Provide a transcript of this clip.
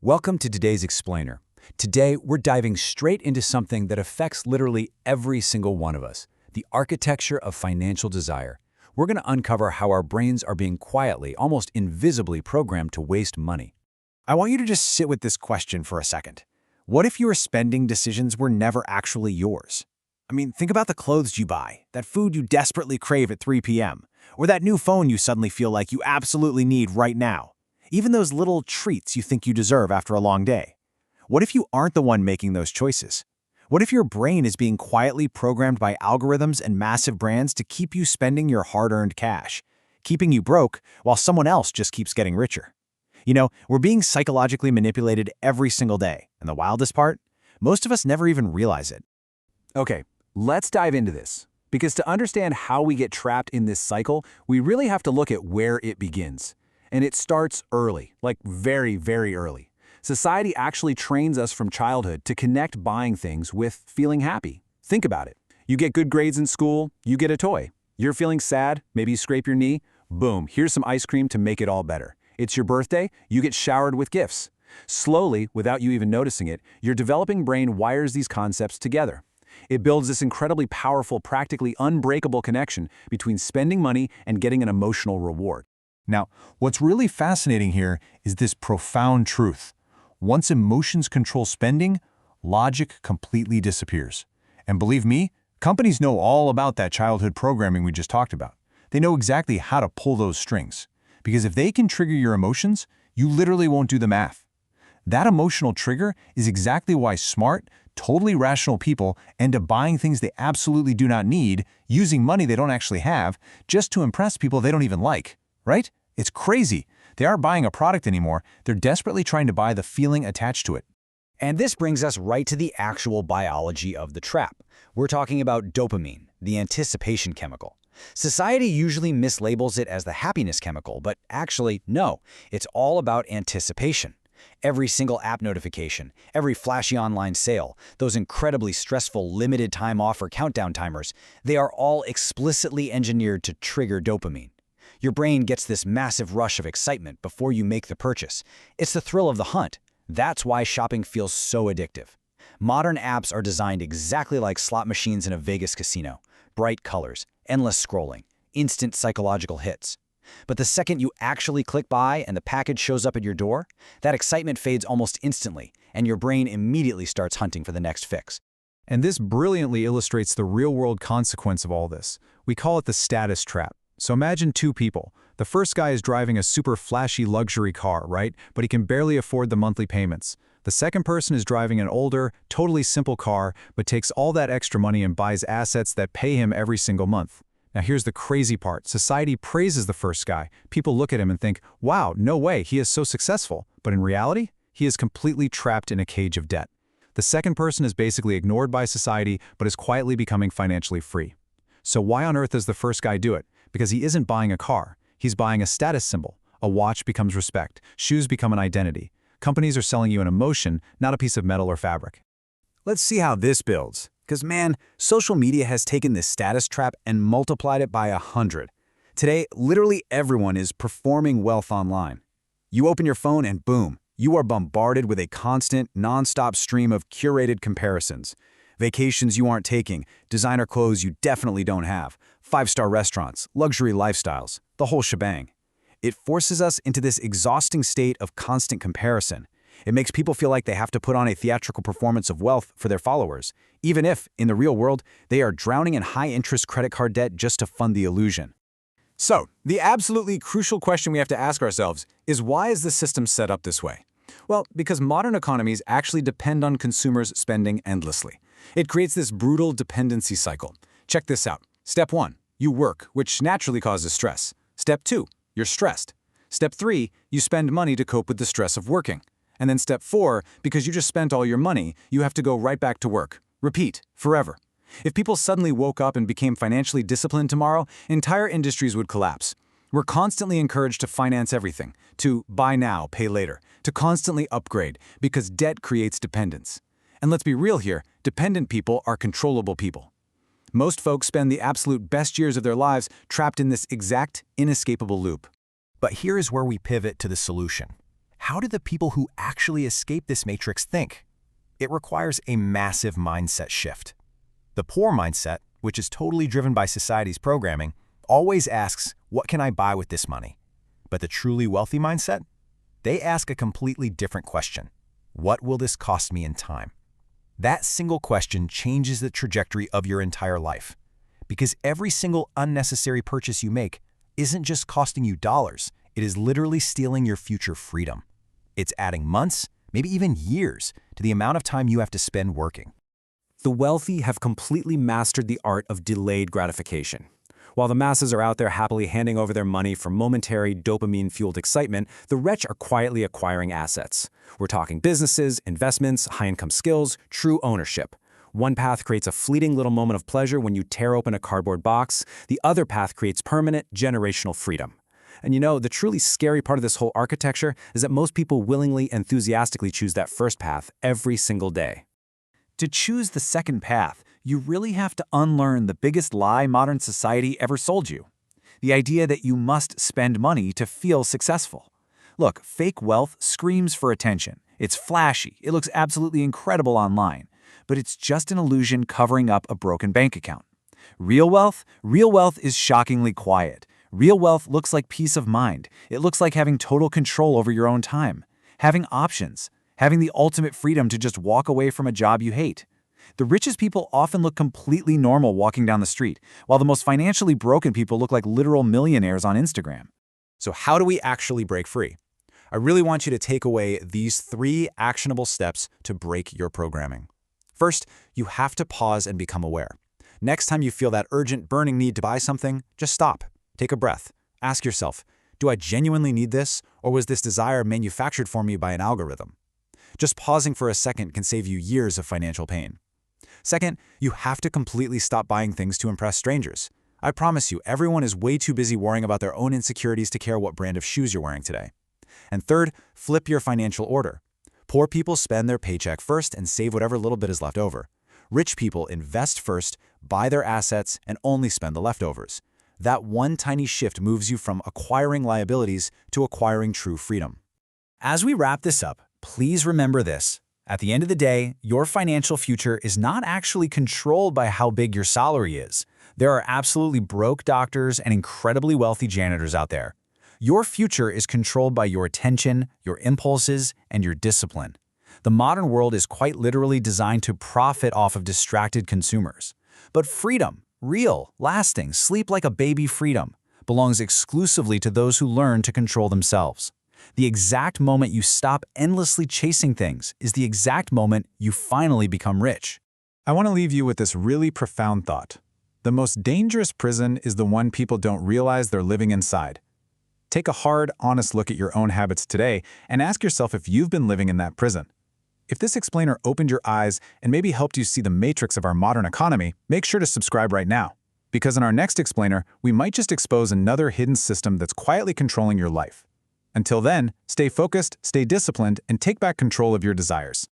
Welcome to today's Explainer. Today, we're diving straight into something that affects literally every single one of us, the architecture of financial desire. We're going to uncover how our brains are being quietly, almost invisibly programmed to waste money. I want you to just sit with this question for a second. What if your spending decisions were never actually yours? I mean, think about the clothes you buy, that food you desperately crave at 3 p.m., or that new phone you suddenly feel like you absolutely need right now. Even those little treats you think you deserve after a long day. What if you aren't the one making those choices? What if your brain is being quietly programmed by algorithms and massive brands to keep you spending your hard-earned cash, keeping you broke while someone else just keeps getting richer? You know, we're being psychologically manipulated every single day, and the wildest part? Most of us never even realize it. Okay, let's dive into this. Because to understand how we get trapped in this cycle, we really have to look at where it begins. And it starts early, like very, very early. Society actually trains us from childhood to connect buying things with feeling happy. Think about it. You get good grades in school, you get a toy. You're feeling sad, maybe you scrape your knee, boom, here's some ice cream to make it all better. It's your birthday, you get showered with gifts. Slowly, without you even noticing it, your developing brain wires these concepts together. It builds this incredibly powerful, practically unbreakable connection between spending money and getting an emotional reward. Now, what's really fascinating here is this profound truth. Once emotions control spending, logic completely disappears. And believe me, companies know all about that childhood programming we just talked about. They know exactly how to pull those strings. Because if they can trigger your emotions, you literally won't do the math. That emotional trigger is exactly why smart, totally rational people end up buying things they absolutely do not need, using money they don't actually have, just to impress people they don't even like, right? It's crazy. They aren't buying a product anymore. They're desperately trying to buy the feeling attached to it. And this brings us right to the actual biology of the trap. We're talking about dopamine, the anticipation chemical. Society usually mislabels it as the happiness chemical, but actually, no. It's all about anticipation. Every single app notification, every flashy online sale, those incredibly stressful limited time offer countdown timers, they are all explicitly engineered to trigger dopamine. Your brain gets this massive rush of excitement before you make the purchase. It's the thrill of the hunt. That's why shopping feels so addictive. Modern apps are designed exactly like slot machines in a Vegas casino. Bright colors, endless scrolling, instant psychological hits. But the second you actually click buy and the package shows up at your door, that excitement fades almost instantly, and your brain immediately starts hunting for the next fix. And this brilliantly illustrates the real-world consequence of all this. We call it the status trap. So imagine two people. The first guy is driving a super flashy luxury car, right? But he can barely afford the monthly payments. The second person is driving an older, totally simple car, but takes all that extra money and buys assets that pay him every single month. Now here's the crazy part. Society praises the first guy. People look at him and think, wow, no way, he is so successful. But in reality, he is completely trapped in a cage of debt. The second person is basically ignored by society, but is quietly becoming financially free. So why on earth does the first guy do it? Because he isn't buying a car. He's buying a status symbol. A watch becomes respect. Shoes become an identity. Companies are selling you an emotion, not a piece of metal or fabric. Let's see how this builds. Because man, social media has taken this status trap and multiplied it by 100. Today, literally everyone is performing wealth online. You open your phone and boom, you are bombarded with a constant, non-stop stream of curated comparisons. Vacations you aren't taking, designer clothes you definitely don't have, five-star restaurants, luxury lifestyles, the whole shebang. It forces us into this exhausting state of constant comparison. It makes people feel like they have to put on a theatrical performance of wealth for their followers, even if, in the real world, they are drowning in high-interest credit card debt just to fund the illusion. So, the absolutely crucial question we have to ask ourselves is, why is the system set up this way? Well, because modern economies actually depend on consumers spending endlessly. It creates this brutal dependency cycle. Check this out. Step 1, you work, which naturally causes stress. Step 2, you're stressed. Step 3, you spend money to cope with the stress of working. And then step 4, because you just spent all your money, you have to go right back to work. Repeat, forever. If people suddenly woke up and became financially disciplined tomorrow, entire industries would collapse. We're constantly encouraged to finance everything, to buy now, pay later, to constantly upgrade, because debt creates dependence. And let's be real here, dependent people are controllable people. Most folks spend the absolute best years of their lives trapped in this exact, inescapable loop. But here is where we pivot to the solution. how do the people who actually escape this matrix think? It requires a massive mindset shift. The poor mindset, which is totally driven by society's programming, always asks, what can I buy with this money? But the truly wealthy mindset? They ask a completely different question. What will this cost me in time? That single question changes the trajectory of your entire life. Because every single unnecessary purchase you make isn't just costing you dollars, it is literally stealing your future freedom. It's adding months, maybe even years, to the amount of time you have to spend working. The wealthy have completely mastered the art of delayed gratification. While the masses are out there happily handing over their money for momentary dopamine-fueled excitement, the rich are quietly acquiring assets. We're talking businesses, investments, high-income skills, true ownership. One path creates a fleeting little moment of pleasure when you tear open a cardboard box. The other path creates permanent, generational freedom. And you know, the truly scary part of this whole architecture is that most people willingly, enthusiastically choose that first path every single day. To choose the second path, you really have to unlearn the biggest lie modern society ever sold you. The idea that you must spend money to feel successful. Look, fake wealth screams for attention. It's flashy, it looks absolutely incredible online, but it's just an illusion covering up a broken bank account. Real wealth is shockingly quiet. Real wealth looks like peace of mind. It looks like having total control over your own time, having options, having the ultimate freedom to just walk away from a job you hate. The richest people often look completely normal walking down the street, while the most financially broken people look like literal millionaires on Instagram. So how do we actually break free? I really want you to take away these 3 actionable steps to break your programming. First, you have to pause and become aware. Next time you feel that urgent, burning need to buy something, just stop. Take a breath. Ask yourself, do I genuinely need this, or was this desire manufactured for me by an algorithm? Just pausing for a second can save you years of financial pain. Second, you have to completely stop buying things to impress strangers. I promise you, everyone is way too busy worrying about their own insecurities to care what brand of shoes you're wearing today. And third, flip your financial order. Poor people spend their paycheck first and save whatever little bit is left over. Rich people invest first, buy their assets, and only spend the leftovers. That one tiny shift moves you from acquiring liabilities to acquiring true freedom. As we wrap this up, please remember this. At the end of the day, your financial future is not actually controlled by how big your salary is. There are absolutely broke doctors and incredibly wealthy janitors out there. Your future is controlled by your attention, your impulses, and your discipline. The modern world is quite literally designed to profit off of distracted consumers. But freedom, real, lasting, sleep like a baby freedom, belongs exclusively to those who learn to control themselves. The exact moment you stop endlessly chasing things is the exact moment you finally become rich. I want to leave you with this really profound thought. The most dangerous prison is the one people don't realize they're living inside. Take a hard, honest look at your own habits today and ask yourself if you've been living in that prison. If this explainer opened your eyes and maybe helped you see the matrix of our modern economy, make sure to subscribe right now. Because in our next explainer, we might just expose another hidden system that's quietly controlling your life. Until then, stay focused, stay disciplined, and take back control of your desires.